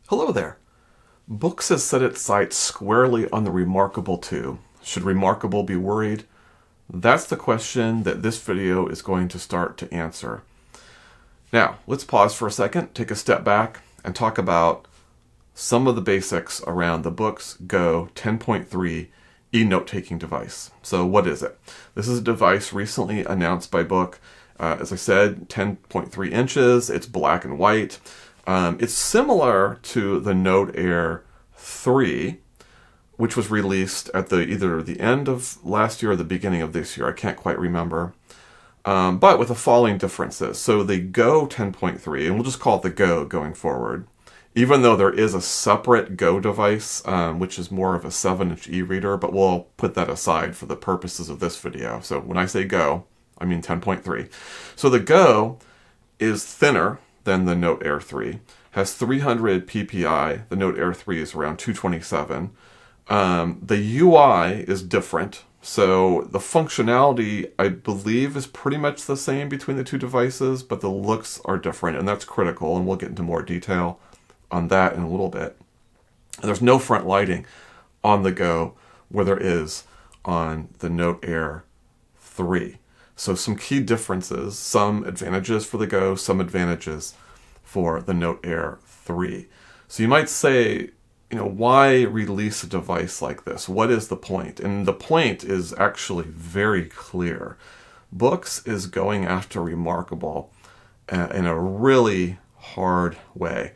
Hello there. Boox has set its sights squarely on the Remarkable 2. Should Remarkable be worried? That's the question that this video is going to start to answer. Now, let's pause for a second, take a step back, and talk about some of the basics around the Boox Go 10.3 e-note-taking device. So what is it? This is a device recently announced by Boox. As I said, 10.3 inches, it's black and white. It's similar to the Note Air 3, which was released at either the end of last year or the beginning of this year. I can't quite remember. But with the following differences. So the Go 10.3, and we'll just call it the Go going forward, even though there is a separate Go device, which is more of a 7-inch e-reader, but we'll put that aside for the purposes of this video. So when I say Go, I mean 10.3. So the Go is thinner than the Note Air 3, has 300 ppi. The Note Air 3 is around 227. The UI is different, so the functionality, I believe, is pretty much the same between the two devices, but the looks are different, and that's critical, and we'll get into more detail on that in a little bit. And there's no front lighting on the Go where there is on the Note Air 3. So some key differences, some advantages for the Go, some advantages for the Note Air 3. So you might say, why release a device like this? What is the point? And the point is actually very clear. Boox is going after Remarkable in a really hard way.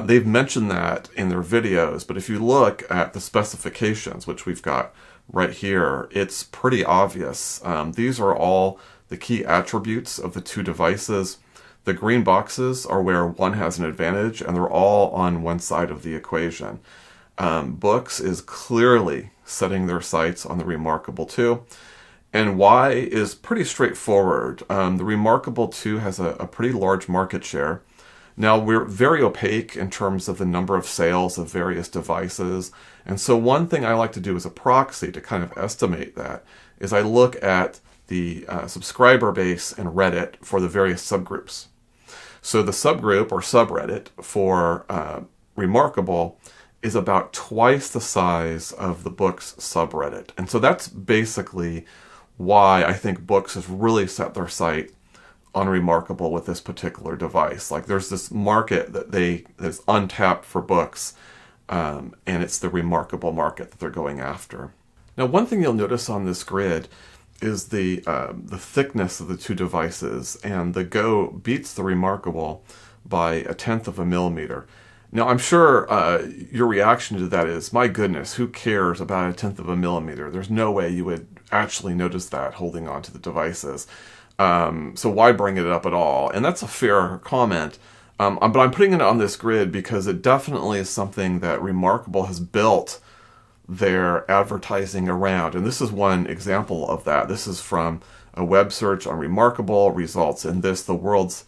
They've mentioned that in their videos, but if you look at the specifications, which we've got right here, it's pretty obvious. These are all the key attributes of the two devices. The green boxes are where one has an advantage, and they're all on one side of the equation. Boox is clearly setting their sights on the Remarkable 2, and why is pretty straightforward. The Remarkable 2 has a pretty large market share. Now, we're very opaque in terms of the number of sales of various devices. And so one thing I like to do as a proxy to kind of estimate that is I look at the subscriber base and Reddit for the various subgroups. So the subgroup or subreddit for Remarkable is about twice the size of the Boox subreddit. And so that's basically why I think Boox has really set their sight on Remarkable with this particular device. Like, there's this market that's untapped for Boox, and it's the Remarkable market that they're going after. Now, one thing you'll notice on this grid is the thickness of the two devices, and the Go beats the Remarkable by 1/10 of a millimeter. Now, I'm sure your reaction to that is, my goodness, who cares about 1/10 of a millimeter? There's no way you would actually notice that holding on to the devices. So why bring it up at all? And that's a fair comment. But I'm putting it on this grid because it definitely is something that Remarkable has built their advertising around. And this is one example of that. This is from a web search on Remarkable, results in this, the world's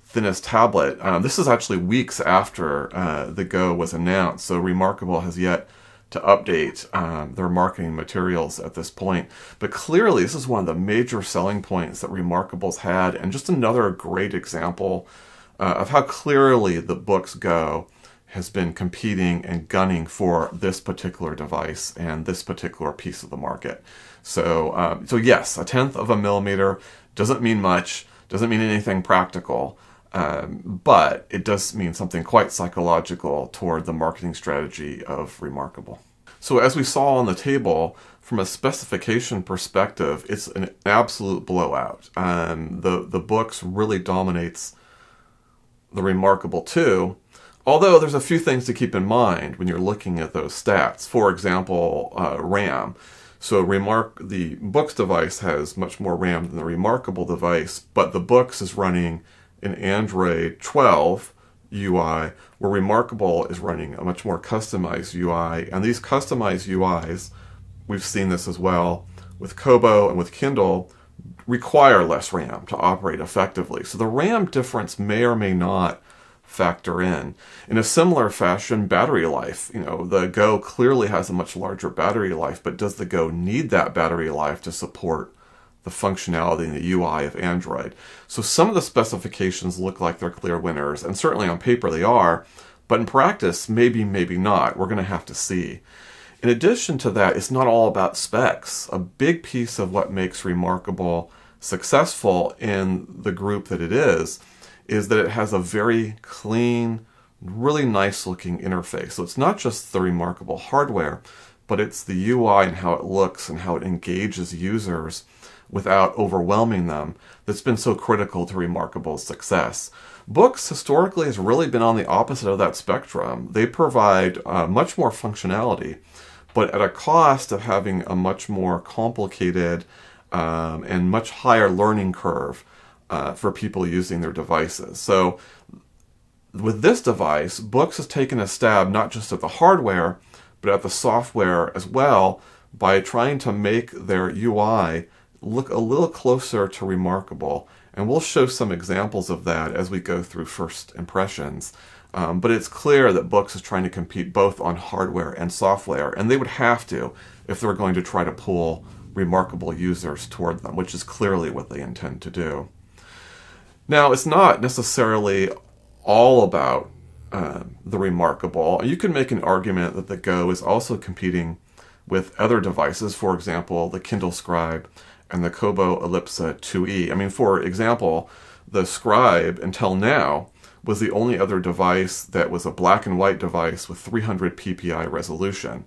thinnest tablet. This is actually weeks after the Go was announced, so Remarkable has yet to update their marketing materials at this point. But clearly, this is one of the major selling points that Remarkable's had, and just another great example of how clearly the Boox Go has been competing and gunning for this particular device and this particular piece of the market. So yes, 1/10 of a millimeter doesn't mean much, doesn't mean anything practical, but it does mean something quite psychological toward the marketing strategy of Remarkable. So as we saw on the table, from a specification perspective, it's an absolute blowout. The Boox really dominates the Remarkable 2, although there's a few things to keep in mind when you're looking at those stats. For example, RAM. So the Boox device has much more RAM than the Remarkable device, but the Boox is running an Android 12 UI, where Remarkable is running a much more customized UI. And these customized UIs, we've seen this as well with Kobo and with Kindle, require less RAM to operate effectively. So the RAM difference may or may not factor in. In a similar fashion, battery life. The Go clearly has a much larger battery life, but does the Go need that battery life to support the functionality and the UI of Android? So some of the specifications look like they're clear winners, and certainly on paper they are, But in practice, maybe, maybe not. We're going to have to see. In addition to that, it's not all about specs. A big piece of what makes Remarkable successful in the group that it is that it has a very clean, really nice looking interface. So it's not just the Remarkable hardware, but it's the UI and how it looks and how it engages users without overwhelming them that's been so critical to Remarkable's success. Boox historically has really been on the opposite of that spectrum. They provide much more functionality, but at a cost of having a much more complicated and much higher learning curve for people using their devices. So with this device, Boox has taken a stab not just at the hardware, but at the software as well by trying to make their UI look a little closer to Remarkable. And we'll show some examples of that as we go through first impressions. But it's clear that Boox is trying to compete both on hardware and software, and they would have to if they were going to try to pull Remarkable users toward them, which is clearly what they intend to do. Now, it's not necessarily all about the Remarkable. You can make an argument that the Go is also competing with other devices, for example, the Kindle Scribe and the Kobo Ellipsa 2e. I mean, for example, the Scribe until now was the only other device that was a black and white device with 300 ppi resolution.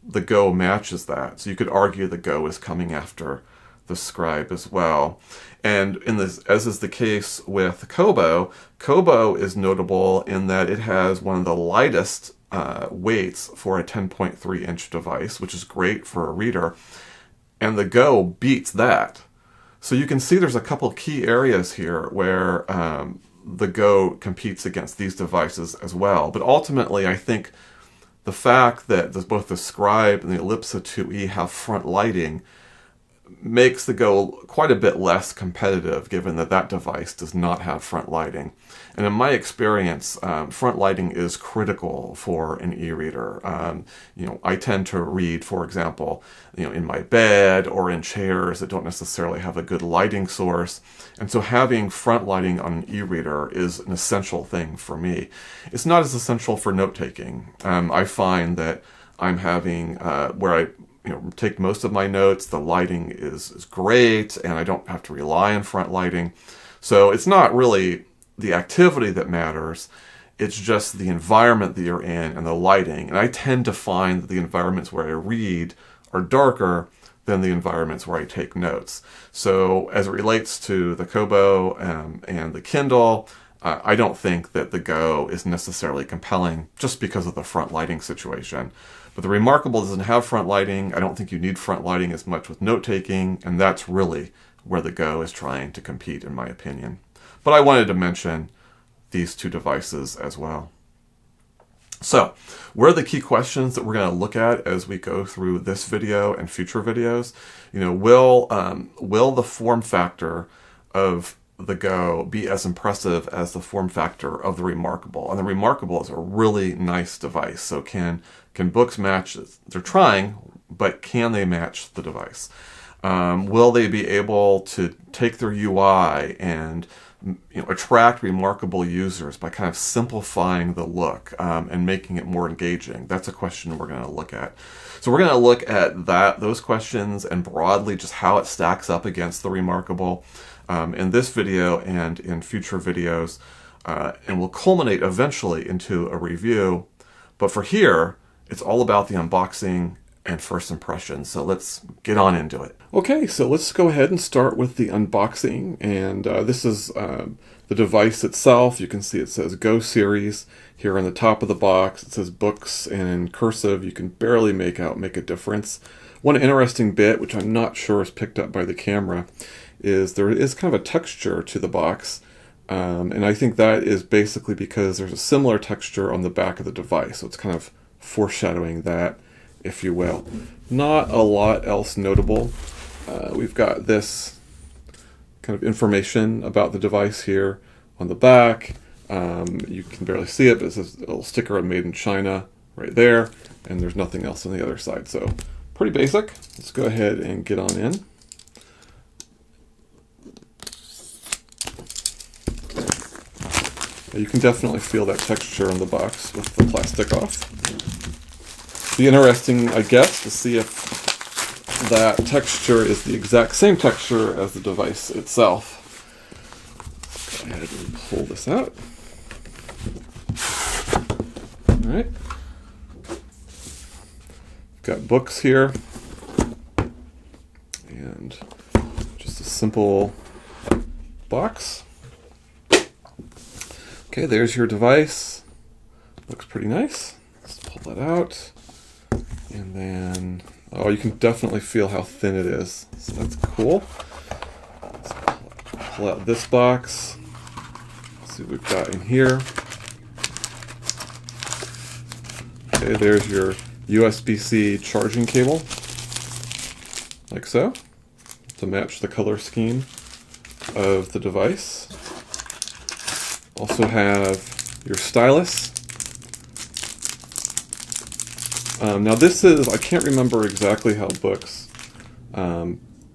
The Go matches that, so you could argue the Go is coming after the Scribe as well. And in this, as is the case with Kobo, Kobo is notable in that it has one of the lightest weights for a 10.3 inch device, which is great for a reader, and the Go beats that. So you can see there's a couple key areas here where the Go competes against these devices as well. But ultimately, I think the fact that both the Scribe and the Ellipsa 2e have front lighting makes the Go quite a bit less competitive, given that that device does not have front lighting. And in my experience, front lighting is critical for an e-reader. I tend to read, for example, in my bed or in chairs that don't necessarily have a good lighting source. And so having front lighting on an e-reader is an essential thing for me. It's not as essential for note-taking. I find that I'm having, where I take most of my notes, the lighting is great, and I don't have to rely on front lighting. So it's not really the activity that matters, it's just the environment that you're in and the lighting. And I tend to find that the environments where I read are darker than the environments where I take notes. So as it relates to the Kobo and the Kindle, I don't think that the Go is necessarily compelling just because of the front lighting situation. But the Remarkable doesn't have front lighting. I don't think you need front lighting as much with note-taking, and that's really where the Go is trying to compete, in my opinion. But I wanted to mention these two devices as well. So, what are the key questions that we're going to look at as we go through this video and future videos? Will the form factor of the Go be as impressive as the form factor of the Remarkable? And the Remarkable is a really nice device. So can Boox match? They're trying, but can they match the device? Will they be able to take their UI and attract Remarkable users by kind of simplifying the look and making it more engaging? That's a question we're going to look at. So we're going to look at those questions and broadly just how it stacks up against the Remarkable in this video and in future videos, and will culminate eventually into a review. But for here, it's all about the unboxing and first impressions. So let's get on into it. Okay, so let's go ahead and start with the unboxing. And this is the device itself. You can see it says Go Series here on the top of the box. It says Boox, and in cursive you can barely make a difference. One interesting bit, which I'm not sure is picked up by the camera, is there is kind of a texture to the box. And I think that is basically because there's a similar texture on the back of the device. So it's kind of foreshadowing that, if you will. Not a lot else notable. We've got this kind of information about the device here on the back. You can barely see it, but it says a little sticker of Made in China right there, and there's nothing else on the other side. So pretty basic. Let's go ahead and get on in. You can definitely feel that texture in the box with the plastic off. Be interesting, I guess, to see if that texture is the exact same texture as the device itself. Let's go ahead and pull this out. All right. Got Boox here, and just a simple box. Okay, there's your device. Looks pretty nice. Let's pull that out. And then, oh, you can definitely feel how thin it is. So that's cool. Let's pull out this box. Let's see what we've got in here. Okay, there's your USB-C charging cable, like so, to match the color scheme of the device. Also have your stylus. Now this is, I can't remember exactly how Boox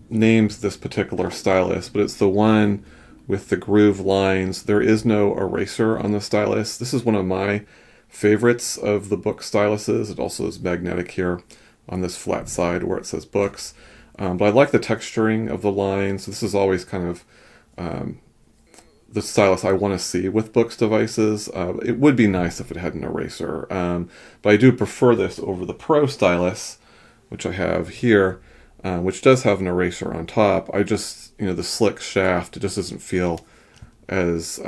names this particular stylus, but it's the one with the groove lines. There is no eraser on the stylus. This is one of my favorites of the Boox styluses. It also is magnetic here on this flat side where it says Boox. But I like the texturing of the lines. This is always kind of the stylus I want to see with Boox devices. It would be nice if it had an eraser, but I do prefer this over the Pro stylus, which I have here, which does have an eraser on top. I just, the slick shaft, it just doesn't feel as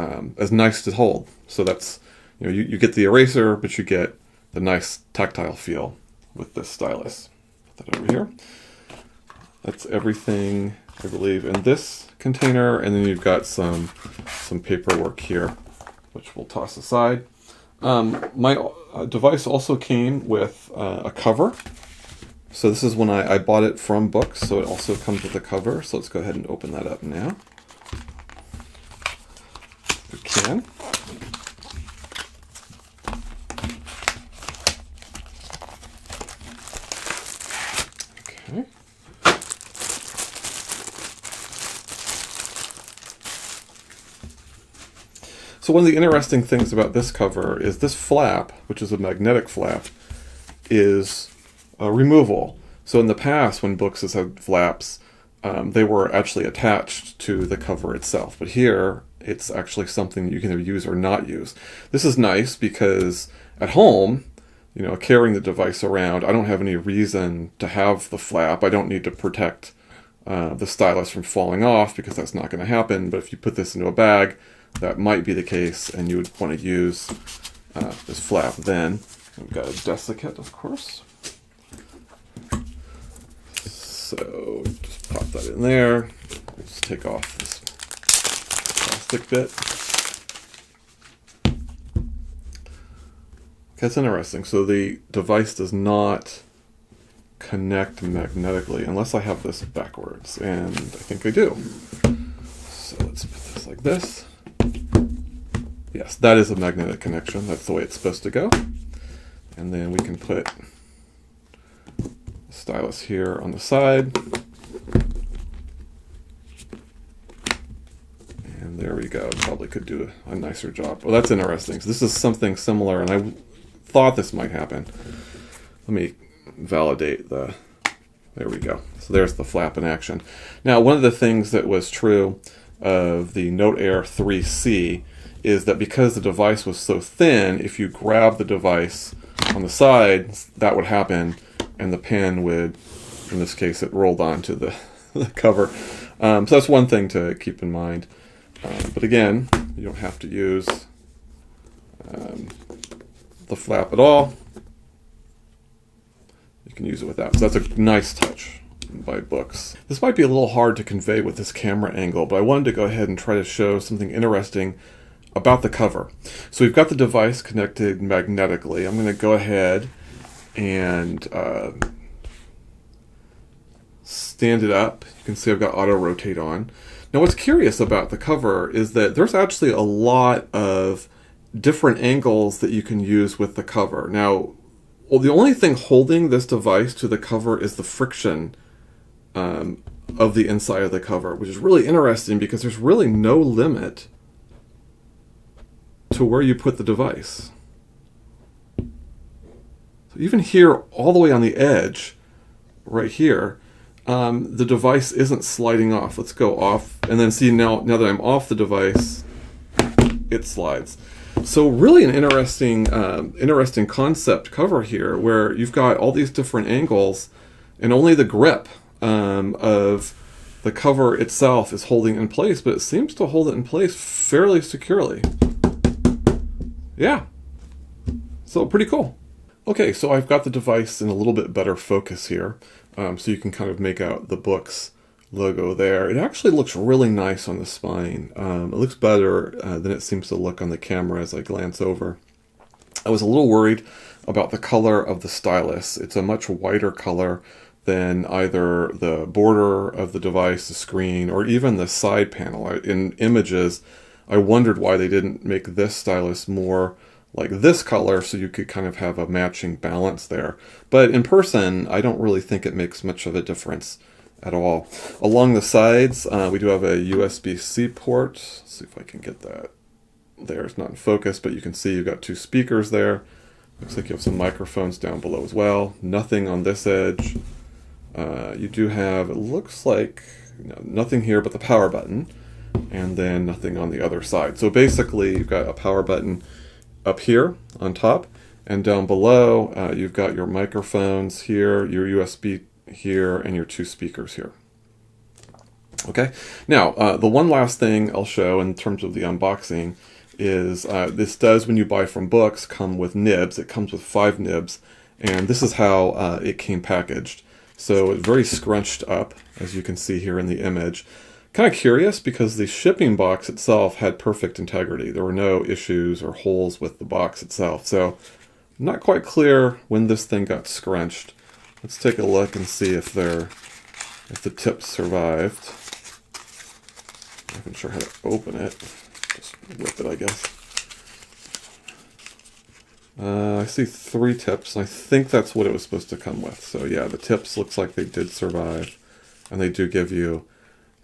nice to hold. So that's, you get the eraser, but you get the nice tactile feel with this stylus. Put that over here. That's everything, I believe, in this container, and then you've got some paperwork here, which we'll toss aside. My device also came with a cover. So this is when I bought it from Boox, so it also comes with a cover. So let's go ahead and open that up now. We can. Okay. So one of the interesting things about this cover is this flap, which is a magnetic flap, is removable. So in the past, when Boox has had flaps, they were actually attached to the cover itself. But here, it's actually something that you can either use or not use. This is nice because at home, carrying the device around, I don't have any reason to have the flap. I don't need to protect the stylus from falling off because that's not going to happen. But if you put this into a bag, that might be the case, and you would want to use this flap then. We've got a desiccant, of course. So just pop that in there. Let's take off this plastic bit. That's interesting. So the device does not connect magnetically unless I have this backwards, and I think I do. So let's put this like this. Yes, that is a magnetic connection. That's the way it's supposed to go. And then we can put the stylus here on the side. And there we go. Probably could do a nicer job. Well, that's interesting. So this is something similar, and I thought this might happen. Let me validate the... There we go. So there's the flap in action. Now, one of the things that was true of the Note Air 3C is that because the device was so thin, if you grab the device on the side, that would happen, and the pen would, in this case, it rolled onto the cover. So that's one thing to keep in mind. But again, you don't have to use the flap at all. You can use it without. So that's a nice touch by Boox. This might be a little hard to convey with this camera angle, but I wanted to go ahead and try to show something interesting about the cover. So we've got the device connected magnetically. I'm going to go ahead and stand it up. You can see I've got auto rotate on. Now what's curious about the cover is that there's actually a lot of different angles that you can use with the cover. Now, well, the only thing holding this device to the cover is the friction of the inside of the cover, which is really interesting because there's really no limit to where you put the device. So even here, all the way on the edge, right here, the device isn't sliding off. Let's go off, and then see now that I'm off the device, it slides. So really an interesting concept cover here, where you've got all these different angles, and only the grip of the cover itself is holding in place, but it seems to hold it in place fairly securely. Yeah, so pretty cool. Okay, so I've got the device in a little bit better focus here, so you can kind of make out the Boox logo there. It actually looks really nice on the spine. It looks better than it seems to look on the camera as I glance over. I was a little worried about the color of the stylus. It's a much whiter color than either the border of the device, the screen, or even the side panel. In images, I wondered why they didn't make this stylus more like this color so you could kind of have a matching balance there. But in person, I don't really think it makes much of a difference at all. Along the sides, we do have a USB-C port. Let's see if I can get that there. It's not in focus, but you can see you've got two speakers there. Looks like you have some microphones down below as well. Nothing on this edge. You do have, it looks like, nothing here but the power button, and then nothing on the other side. So basically, you've got a power button up here on top, and down below, you've got your microphones here, your USB here, and your two speakers here. Okay, now, the one last thing I'll show in terms of the unboxing is this does, when you buy from Boox, come with nibs. It comes with 5 nibs, and this is how it came packaged. So it's very scrunched up, as you can see here in the image. Kind of curious because the shipping box itself had perfect integrity. There were no issues or holes with the box itself. So not quite clear when this thing got scrunched. Let's take a look and see if the tips survived. I'm not even sure how to open it. Just rip it, I guess. I see 3 tips. I think that's what it was supposed to come with. So yeah, the tips looks like they did survive, and they do give you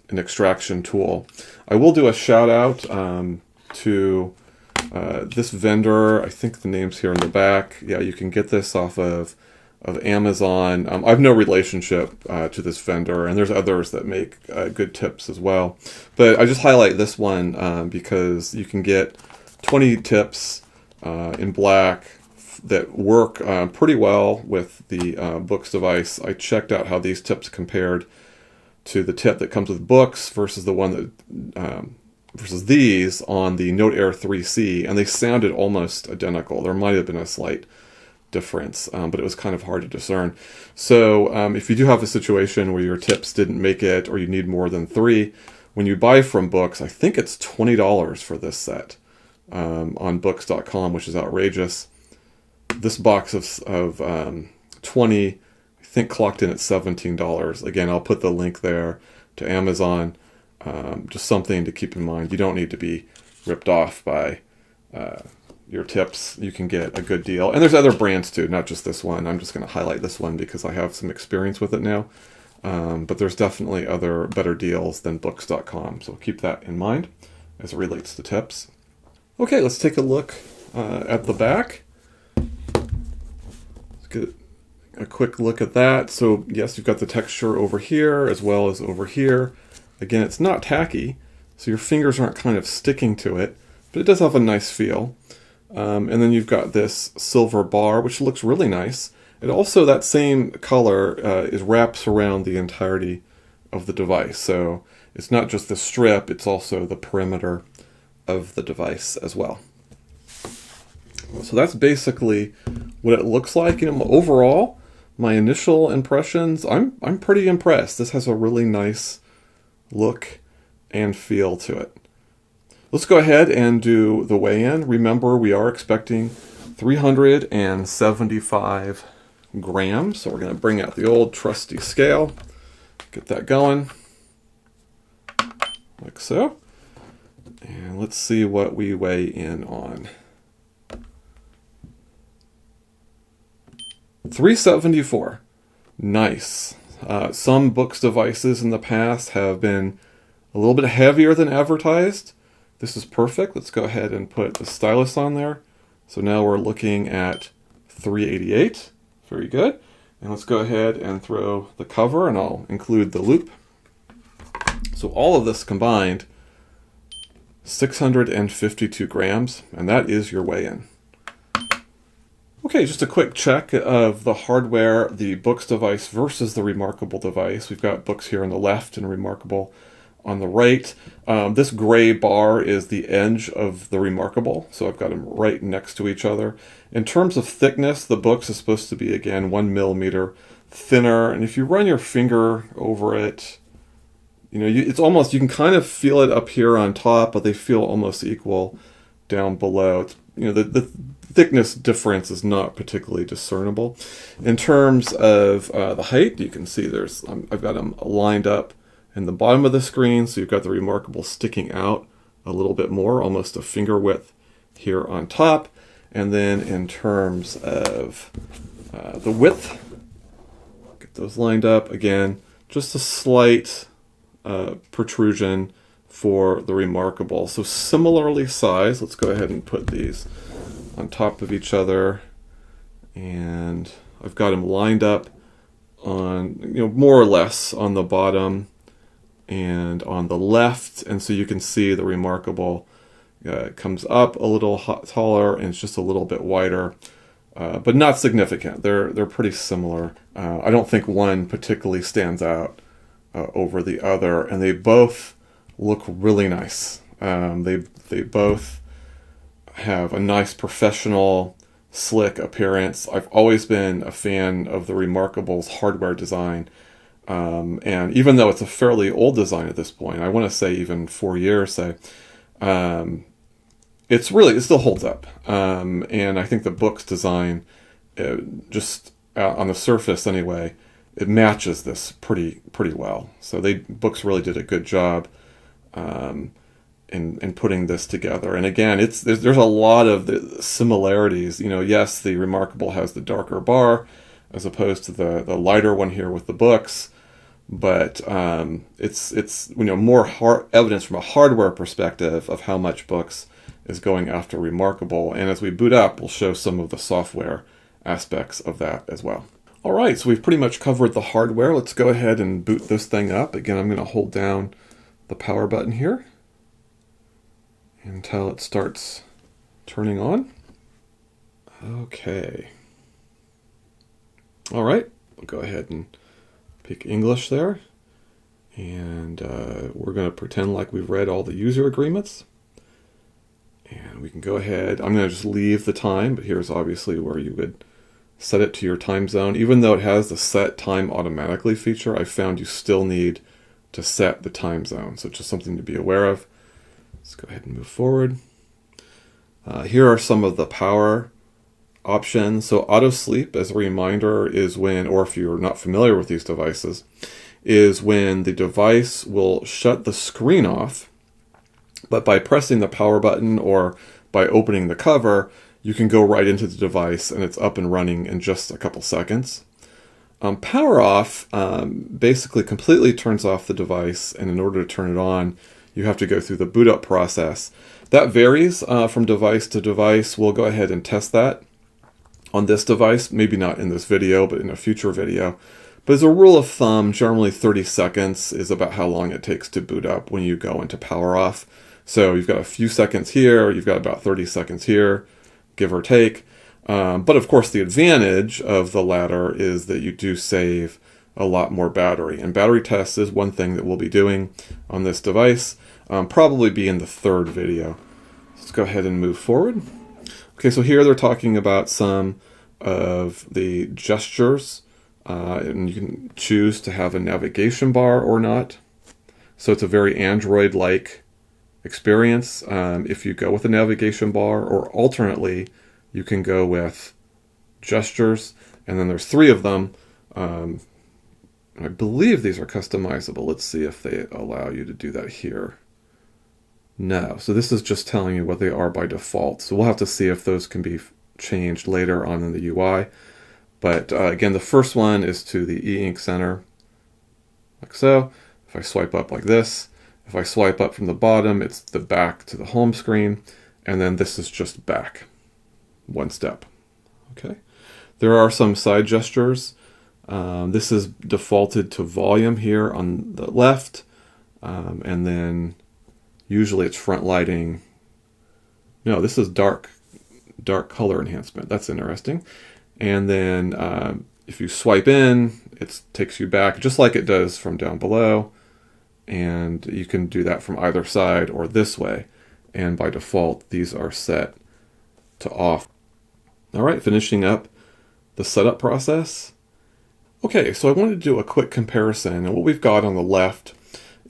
an extraction tool. I will do a shout out to this vendor. I think the name's here in the back. Yeah, you can get this off of Amazon. I have no relationship to this vendor, and there's others that make good tips as well. But I just highlight this one because you can get 20 tips in black that work pretty well with the Boox device. I checked out how these tips compared to the tip that comes with Boox versus the one that versus these on the Note Air 3C, and they sounded almost identical. There might have been a slight difference, but it was kind of hard to discern. So if you do have a situation where your tips didn't make it, or you need more than 3, when you buy from Boox, I think it's $20 for this set on Boox.com, which is outrageous. This box of 20, I think clocked in at $17. Again, I'll put the link there to Amazon. Just something to keep in mind. You don't need to be ripped off by your tips. You can get a good deal. And there's other brands too, not just this one. I'm just going to highlight this one because I have some experience with it now. But there's definitely other better deals than Boox.com. So keep that in mind as it relates to tips. Okay, let's take a look at the back. Let's get a quick look at that. So yes, you've got the texture over here as well as over here. Again, it's not tacky, so your fingers aren't kind of sticking to it, but it does have a nice feel. And then you've got this silver bar, which looks really nice. It also, that same color is wraps around the entirety of the device. So it's not just the strip, it's also the perimeter of the device as well. So that's basically what it looks like. You know, overall, my initial impressions, I'm pretty impressed. This has a really nice look and feel to it. Let's go ahead and do the weigh-in. Remember, we are expecting 375 grams. So we're going to bring out the old trusty scale, get that going, like so. And let's see what we weigh in on. 374. Nice. Some Boox devices in the past have been a little bit heavier than advertised. This is perfect. Let's go ahead and put the stylus on there. So now we're looking at 388. Very good. And let's go ahead and throw the cover, and I'll include the loop. So all of this combined, 652 grams, and that is your weigh-in. Okay, just a quick check of the hardware, the Boox device versus the Remarkable device. We've got Boox here on the left and Remarkable on the right. This gray bar is the edge of the Remarkable, so I've got them right next to each other. In terms of thickness, the Boox is supposed to be, again, 1 millimeter thinner, and if you run your finger over it, you know, it's almost, you can kind of feel it up here on top, but they feel almost equal down below. It's, you know, the thickness difference is not particularly discernible. In terms of the height, you can see there's, I've got them lined up in the bottom of the screen, so you've got the Remarkable sticking out a little bit more, almost a finger width here on top. And then in terms of the width, get those lined up again, just a slight protrusion for the Remarkable. So similarly sized, let's go ahead and put these on top of each other, and I've got them lined up on, you know, more or less on the bottom and on the left, and so you can see the Remarkable comes up a little taller and it's just a little bit wider, but not significant. They're pretty similar. I don't think one particularly stands out over the other, and they both look really nice. They both have a nice professional, slick appearance. I've always been a fan of the Remarkable's hardware design, and even though it's a fairly old design at this point, I want to say even 4 years, say, it still holds up. And I think the Boox design, just on the surface anyway, it matches this pretty well. So Boox really did a good job in putting this together. And again, there's a lot of the similarities. You know, yes, the Remarkable has the darker bar as opposed to the lighter one here with the Boox, but it's you know, more evidence from a hardware perspective of how much Boox is going after Remarkable. And as we boot up, we'll show some of the software aspects of that as well. All right, so we've pretty much covered the hardware. Let's go ahead and boot this thing up. Again, I'm going to hold down the power button here until it starts turning on. Okay. All right, we'll go ahead and pick English there. And we're going to pretend like we've read all the user agreements. And we can go ahead. I'm going to just leave the time, but here's obviously where you would set it to your time zone. Even though it has the set time automatically feature, I found you still need to set the time zone. So just something to be aware of. Let's go ahead and move forward. Here are some of the power options. So auto sleep, as a reminder, is when, or if you're not familiar with these devices, is when the device will shut the screen off, but by pressing the power button or by opening the cover, you can go right into the device and it's up and running in just a couple seconds. Power off basically completely turns off the device, and in order to turn it on, you have to go through the boot up process. That varies from device to device. We'll go ahead and test that on this device, maybe not in this video, but in a future video. But as a rule of thumb, generally 30 seconds is about how long it takes to boot up when you go into power off. So you've got a few seconds here, you've got about 30 seconds here, give or take. But of course, the advantage of the latter is that you do save a lot more battery. And battery tests is one thing that we'll be doing on this device, probably be in the third video. Let's go ahead and move forward. Okay, so here they're talking about some of the gestures, and you can choose to have a navigation bar or not. So it's a very Android-like experience if you go with a navigation bar, or alternately, you can go with gestures, and then there's 3 of them. I believe these are customizable. Let's see if they allow you to do that here. No, so this is just telling you what they are by default. So we'll have to see if those can be changed later on in the UI. But again, the first one is to the e-ink center, like so. If I swipe up like this, If I swipe up from the bottom, it's the back to the home screen, and then this is just back, one step. Okay. There are some side gestures. This is defaulted to volume here on the left, and then usually it's front lighting. No, this is dark color enhancement. That's interesting. And then if you swipe in, it takes you back just like it does from down below. And you can do that from either side or this way. And by default, these are set to off. All right, finishing up the setup process. Okay, so I wanted to do a quick comparison. And what we've got on the left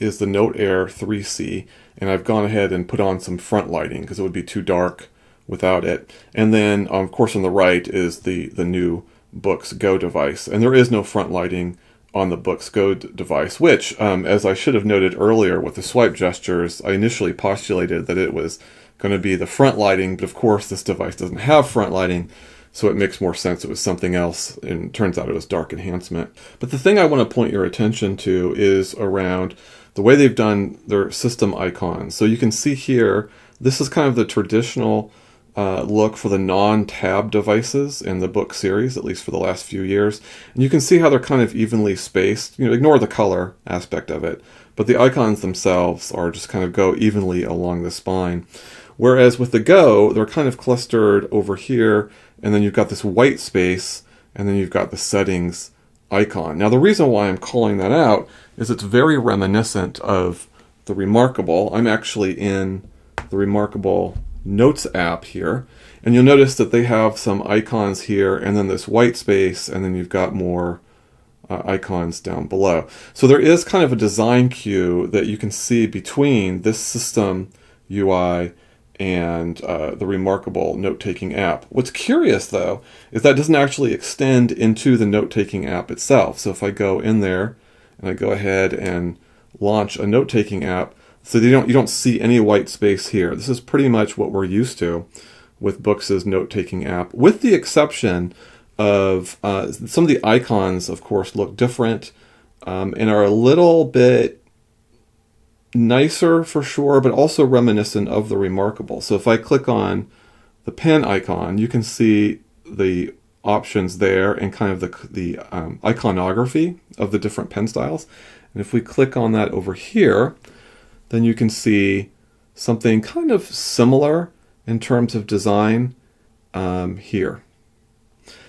is the Note Air 3C. And I've gone ahead and put on some front lighting because it would be too dark without it. And then, of course, on the right is the new Boox Go device. And there is no front lighting on the Boox Go device, which, as I should have noted earlier with the swipe gestures, I initially postulated that it was going to be the front lighting, but of course this device doesn't have front lighting, so it makes more sense it was something else, and it turns out it was dark enhancement. But the thing I want to point your attention to is around the way they've done their system icons. So you can see here, this is kind of the traditional look for the non-tab devices in the Boox series, at least for the last few years. And you can see how they're kind of evenly spaced. Ignore the color aspect of it, but the icons themselves are just kind of go evenly along the spine. Whereas with the Go, they're kind of clustered over here, and then you've got this white space, and then you've got the settings icon. Now the reason why I'm calling that out is it's very reminiscent of the Remarkable. I'm actually in the Remarkable Notes app here, and you'll notice that they have some icons here and then this white space, and then you've got more icons down below. So there is kind of a design cue that you can see between this system UI and the Remarkable note-taking app. What's curious though is that doesn't actually extend into the note-taking app itself. So if I go in there and I go ahead and launch a note-taking app, so you don't see any white space here. This is pretty much what we're used to with Boox's note-taking app, with the exception of some of the icons, of course, look different and are a little bit nicer for sure, but also reminiscent of the Remarkable. So if I click on the pen icon, you can see the options there and kind of the iconography of the different pen styles. And if we click on that over here, then you can see something kind of similar in terms of design here.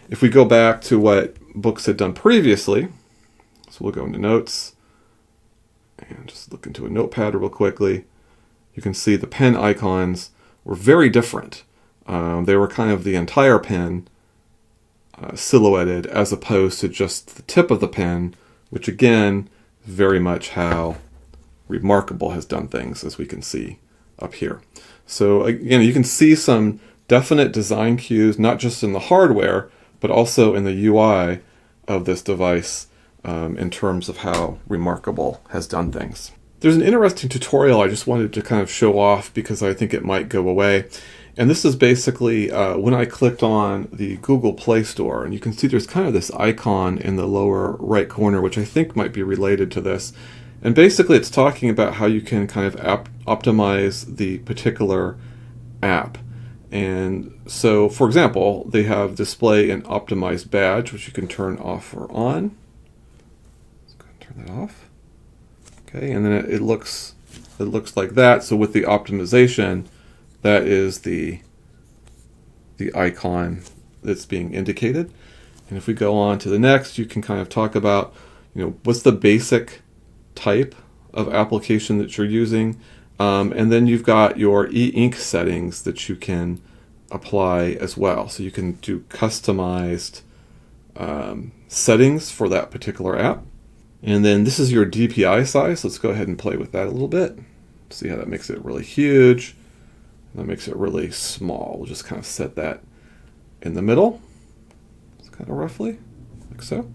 If we go back to what Boox had done previously, so we'll go into Notes and just look into a notepad real quickly, you can see the pen icons were very different. They were kind of the entire pen silhouetted as opposed to just the tip of the pen, which again, very much how Remarkable has done things, as we can see up here. So again, you can see some definite design cues, not just in the hardware, but also in the UI of this device in terms of how Remarkable has done things. There's an interesting tutorial I just wanted to kind of show off because I think it might go away. And this is basically when I clicked on the Google Play Store, and you can see there's kind of this icon in the lower right corner, which I think might be related to this. And basically it's talking about how you can kind of optimize the particular app. And so, for example, they have display and optimize badge, which you can turn off or on. Let's go ahead and turn that off. Okay, and then it looks like that. So with the optimization, that is the icon that's being indicated. And if we go on to the next, you can kind of talk about, what's the basic type of application that you're using, and then you've got your e-ink settings that you can apply as well. So you can do customized settings for that particular app. And then this is your DPI size. Let's go ahead and play with that a little bit. See how that makes it really huge. That makes it really small. We'll just kind of set that in the middle. It's kind of roughly, like so.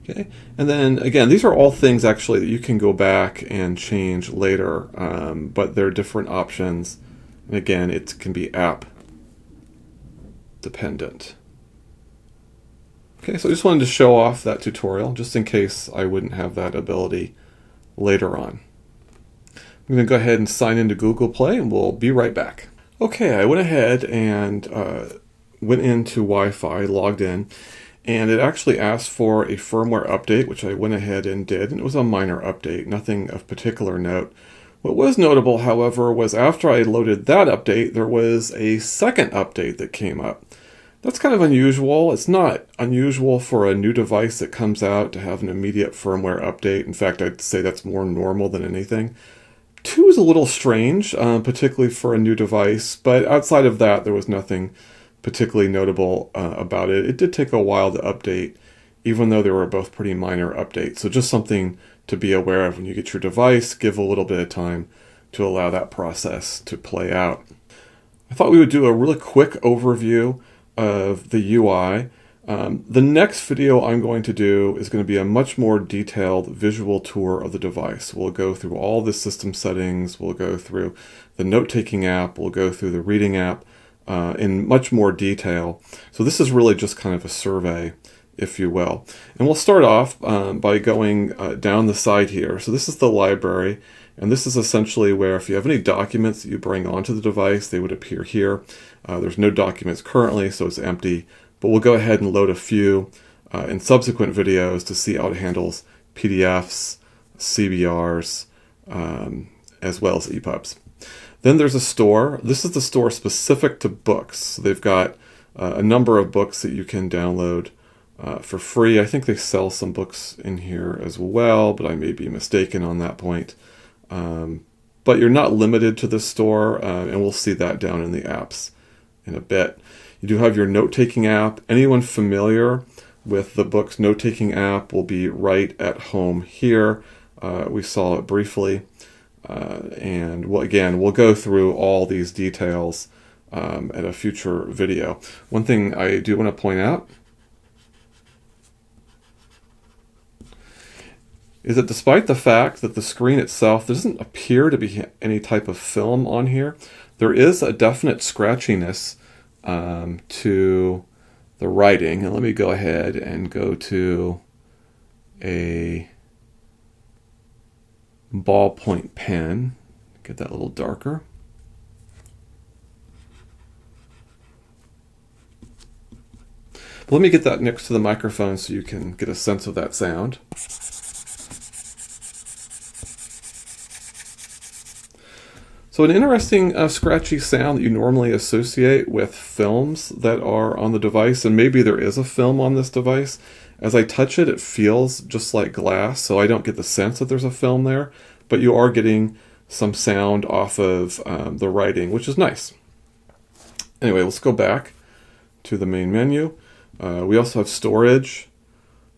Okay, and then again, these are all things actually that you can go back and change later, but they're different options. And again, it can be app dependent. Okay, so I just wanted to show off that tutorial just in case I wouldn't have that ability later on. I'm going to go ahead and sign into Google Play, and we'll be right back. Okay, I went ahead and went into Wi-Fi, logged in, and it actually asked for a firmware update, which I went ahead and did, and it was a minor update, nothing of particular note. What was notable, however, was after I loaded that update, there was a second update that came up. That's kind of unusual. It's not unusual for a new device that comes out to have an immediate firmware update. In fact, I'd say that's more normal than anything. 2 is a little strange, particularly for a new device, but outside of that, there was nothing particularly notable about it. It did take a while to update, even though they were both pretty minor updates. So just something to be aware of when you get your device. Give a little bit of time to allow that process to play out. I thought we would do a really quick overview of the UI. The next video I'm going to do is going to be a much more detailed visual tour of the device. We'll go through all the system settings, we'll go through the note-taking app, we'll go through the reading app in much more detail. So this is really just kind of a survey, if you will. And we'll start off by going down the side here. So this is the library, and this is essentially where if you have any documents that you bring onto the device, they would appear here. There's no documents currently, so it's empty. But we'll go ahead and load a few in subsequent videos to see how it handles PDFs, CBRs, as well as EPUBs. Then there's a store. This is the store specific to books. So they've got a number of books that you can download for free. I think they sell some books in here as well, but I may be mistaken on that point. But you're not limited to this store, and we'll see that down in the apps in a bit. You do have your note-taking app. Anyone familiar with the Boox note-taking app will be right at home here. We saw it briefly. And we'll go through all these details at a future video. One thing I do want to point out is that despite the fact that the screen itself doesn't appear to be any type of film on here, there is a definite scratchiness to the writing. And let me go ahead and go to a ballpoint pen, get that a little darker. But let me get that next to the microphone so you can get a sense of that sound. So an interesting scratchy sound that you normally associate with films that are on the device, and maybe there is a film on this device. As I touch it, it feels just like glass, so I don't get the sense that there's a film there, but you are getting some sound off of the writing, which is nice. Anyway, let's go back to the main menu. We also have storage.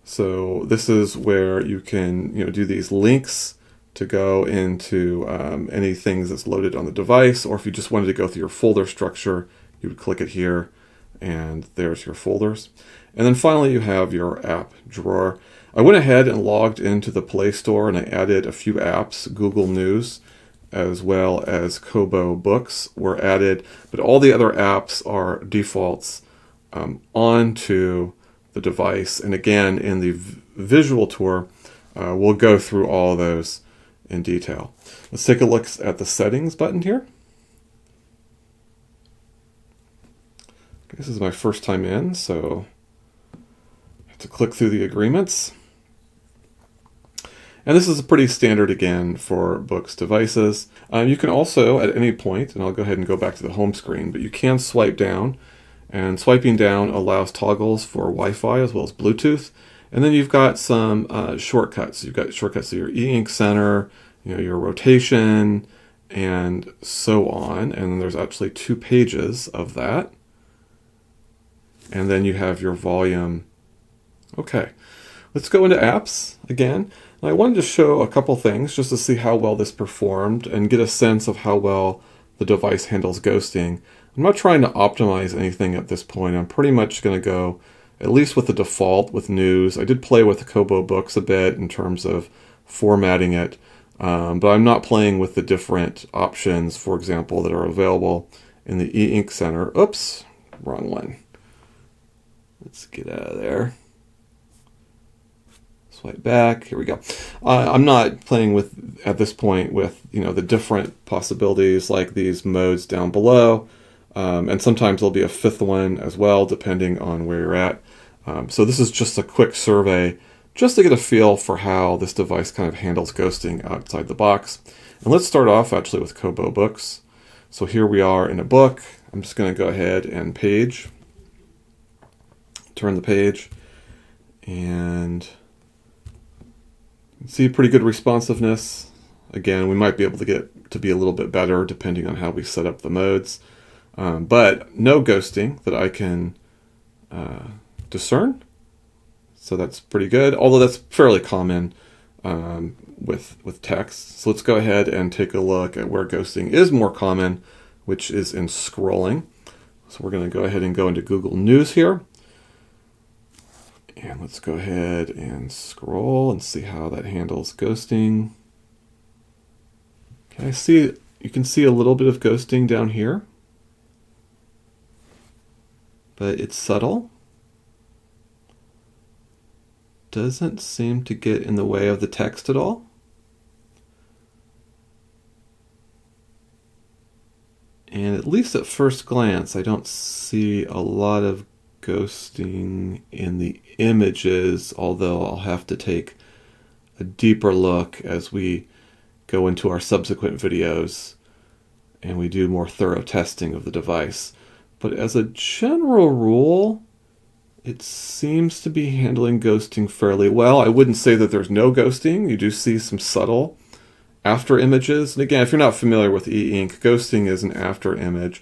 So this is where you can do these links to go into any things that's loaded on the device, or if you just wanted to go through your folder structure, you would click it here, and there's your folders. And then finally, you have your app drawer. I went ahead and logged into the Play Store, and I added a few apps. Google News, as well as Kobo Books were added, but all the other apps are defaults onto the device. And again, in the visual tour, we'll go through all of those in detail. Let's take a look at the settings button here. This is my first time in, so I have to click through the agreements. And this is pretty standard again for Boox devices. You can also, at any point, and I'll go ahead and go back to the home screen, but you can swipe down, and swiping down allows toggles for Wi-Fi as well as Bluetooth. And then you've got some shortcuts. You've got shortcuts to your e-ink center, your rotation, and so on. And then there's actually 2 pages of that. And then you have your volume. Okay, let's go into apps again. And I wanted to show a couple things just to see how well this performed and get a sense of how well the device handles ghosting. I'm not trying to optimize anything at this point. I'm pretty much going to go at least with the default with news. I did play with the Kobo Books a bit in terms of formatting it, but I'm not playing with the different options, for example, that are available in the e-ink center. Oops, wrong one. Let's get out of there. Swipe back. Here we go. I'm not playing with, at this point, with the different possibilities like these modes down below. And sometimes there'll be a fifth one as well, depending on where you're at. So this is just a quick survey, just to get a feel for how this device kind of handles ghosting outside the box. And let's start off actually with Kobo Boox. So here we are in a book. I'm just going to go ahead and turn the page, and see pretty good responsiveness. Again, we might be able to get to be a little bit better depending on how we set up the modes. But no ghosting that I can discern. So that's pretty good, although that's fairly common with text. So let's go ahead and take a look at where ghosting is more common, which is in scrolling. So we're going to go ahead and go into Google News here. And let's go ahead and scroll and see how that handles ghosting. Okay, you can see a little bit of ghosting down here, but it's subtle. Doesn't seem to get in the way of the text at all. And at least at first glance, I don't see a lot of ghosting in the images, although I'll have to take a deeper look as we go into our subsequent videos and we do more thorough testing of the device. But as a general rule, it seems to be handling ghosting fairly well. I wouldn't say that there's no ghosting. You do see some subtle after images. And again, if you're not familiar with e-ink, ghosting is an after image.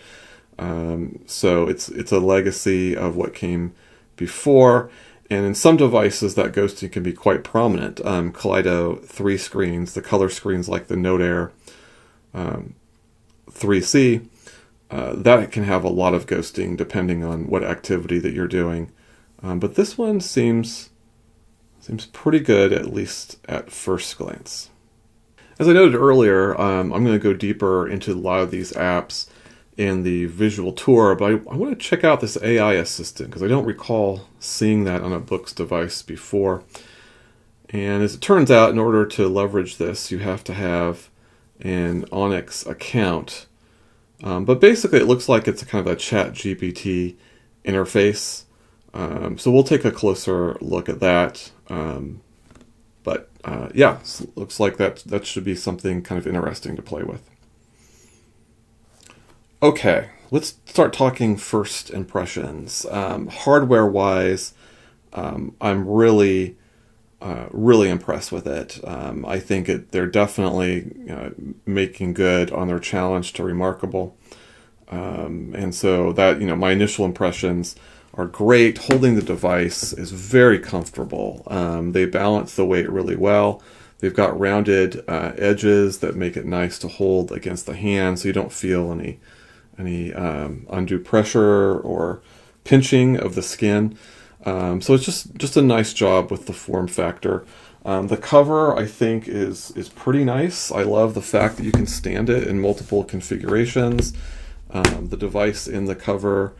So it's a legacy of what came before. And in some devices, that ghosting can be quite prominent. Kaleido 3 screens, the color screens like the Note Air 3C, that can have a lot of ghosting depending on what activity that you're doing. But this one seems pretty good, at least at first glance. As I noted earlier, I'm going to go deeper into a lot of these apps in the visual tour, but I want to check out this AI assistant because I don't recall seeing that on a Boox device before. And as it turns out, in order to leverage this, you have to have an Onyx account. But basically, it looks like it's a kind of a ChatGPT interface. So we'll take a closer look at that. Yeah, so looks like that should be something kind of interesting to play with. Okay, let's start talking first impressions. Hardware-wise, I'm really impressed with it. I think they're definitely making good on their challenge to Remarkable. And so that, my initial impressions are great. Holding the device is very comfortable. They balance the weight really well. They've got rounded edges that make it nice to hold against the hand, so you don't feel any undue pressure or pinching of the skin. So it's just a nice job with the form factor. The cover, I think, is pretty nice. I love the fact that you can stand it in multiple configurations. The device in the cover,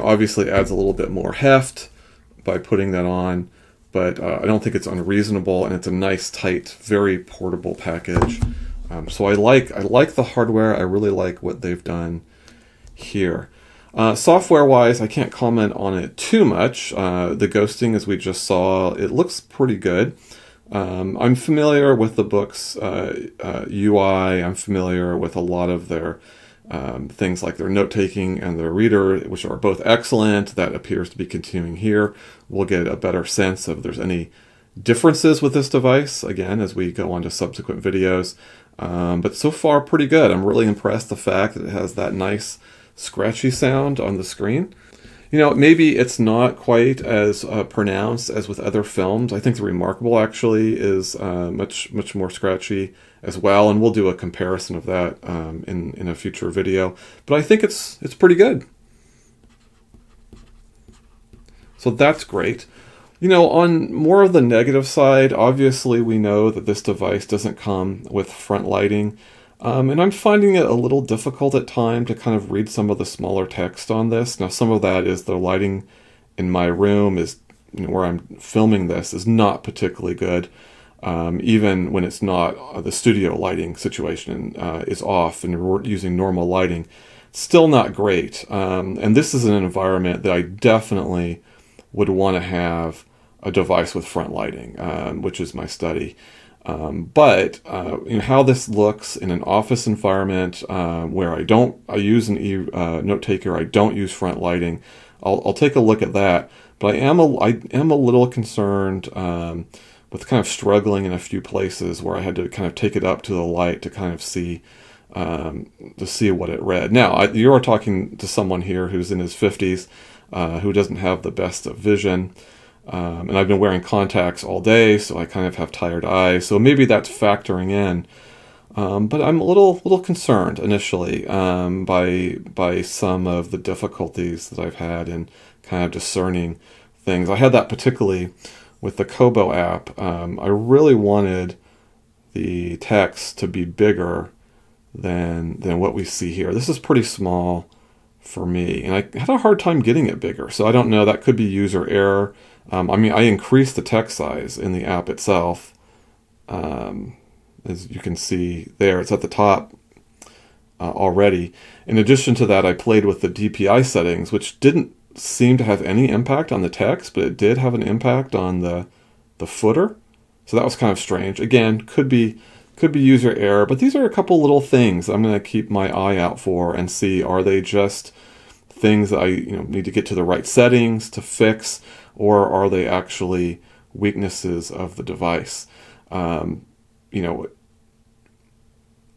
obviously adds a little bit more heft by putting that on, but I don't think it's unreasonable, and it's a nice, tight, very portable package. So I like the hardware. I really like what they've done here. Software-wise, I can't comment on it too much. The ghosting, as we just saw, it looks pretty good. I'm familiar with the Boox UI. I'm familiar with a lot of their things like their note-taking and their reader, which are both excellent. That appears to be continuing here. We'll get a better sense of if there's any differences with this device, again, as we go on to subsequent videos. But so far, pretty good. I'm really impressed the fact that it has that nice scratchy sound on the screen. Maybe it's not quite as pronounced as with other films. I think the Remarkable actually is much more scratchy as well, and we'll do a comparison of that in a future video. But I think it's pretty good. So that's great. On more of the negative side, obviously we know that this device doesn't come with front lighting. And I'm finding it a little difficult at times to kind of read some of the smaller text on this. Now, some of that is the lighting in my room is where I'm filming this is not particularly good. Even when it's not, the studio lighting situation is off and we're using normal lighting, still not great. And this is an environment that I definitely would want to have a device with front lighting, which is my study. But how this looks in an office environment where I use an note taker, I don't use front lighting. I'll take a look at that. But I am a little concerned with kind of struggling in a few places where I had to kind of take it up to the light to kind of see what it read. Now, you are talking to someone here who's in his 50s, who doesn't have the best of vision. And I've been wearing contacts all day, so I kind of have tired eyes. So maybe that's factoring in. But I'm a little concerned initially by some of the difficulties that I've had in kind of discerning things. I had that particularly with the Kobo app. I really wanted the text to be bigger than what we see here. This is pretty small for me, and I had a hard time getting it bigger. So I don't know, that could be user error. I increased the text size in the app itself. As you can see there, it's at the top already. In addition to that, I played with the DPI settings, which didn't seem to have any impact on the text, but it did have an impact on the footer. So that was kind of strange. Again, could be user error, but these are a couple little things I'm going to keep my eye out for and see, are they just things that I need to get to the right settings to fix, or are they actually weaknesses of the device? I'll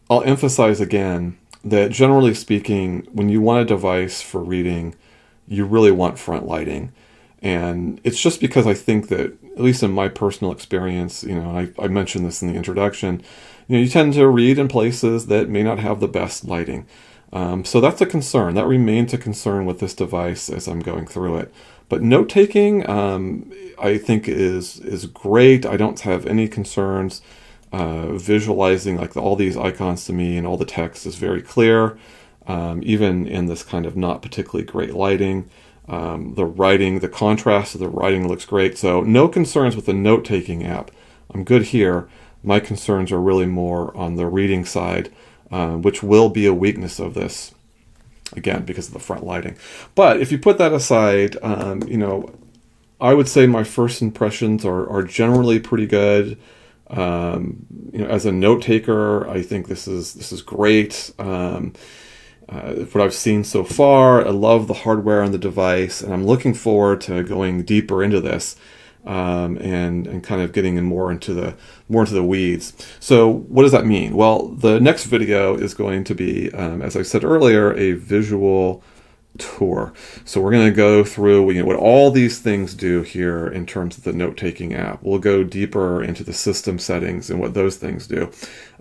emphasize again that generally speaking, when you want a device for reading, you really want front lighting. And it's just because I think that, at least in my personal experience, and I mentioned this in the introduction, you tend to read in places that may not have the best lighting. So that's a concern. That remains a concern with this device as I'm going through it. But note-taking, I think is great. I don't have any concerns. Visualizing like all these icons to me and all the text is very clear, even in this kind of not particularly great lighting. The writing, the contrast of the writing looks great. So no concerns with the note-taking app. I'm good here. My concerns are really more on the reading side, which will be a weakness of this, again, because of the front lighting. But if you put that aside, I would say my first impressions are generally pretty good. As a note taker, I think this is great. What I've seen so far, I love the hardware on the device, and I'm looking forward to going deeper into this, and kind of getting more into the weeds. So what does that mean? Well, the next video is going to be, as I said earlier, a visual tour. So we're going to go through what all these things do here in terms of the note-taking app. We'll go deeper into the system settings and what those things do.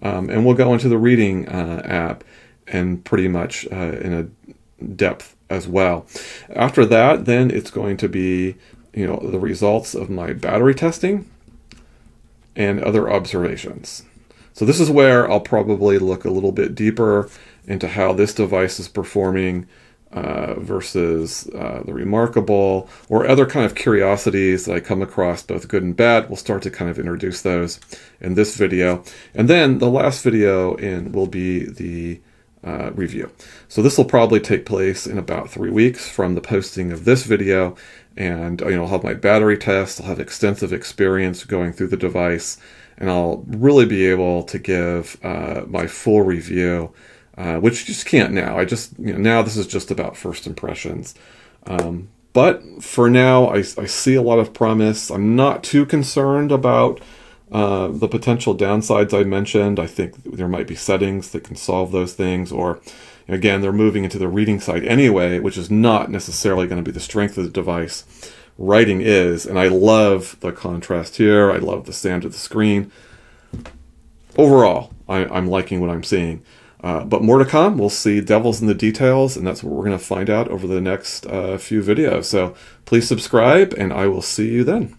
And we'll go into the reading app and pretty much in a depth as well. After that, then it's going to be the results of my battery testing and other observations. So this is where I'll probably look a little bit deeper into how this device is performing versus the Remarkable, or other kind of curiosities that I come across, both good and bad. We'll start to kind of introduce those in this video. And then the last video will be the review. So this will probably take place in about 3 weeks from the posting of this video. And I'll have my battery test, I'll have extensive experience going through the device, and I'll really be able to give my full review, which you just can't now. Now this is just about first impressions. But for now, I see a lot of promise. I'm not too concerned about the potential downsides I mentioned. I think there might be settings that can solve those things, or again, they're moving into the reading side anyway, which is not necessarily going to be the strength of the device. Writing is, and I love the contrast here. I love the sound of the screen. Overall, I'm liking what I'm seeing. But more to come. We'll see devils in the details, and that's what we're going to find out over the next few videos. So please subscribe, and I will see you then.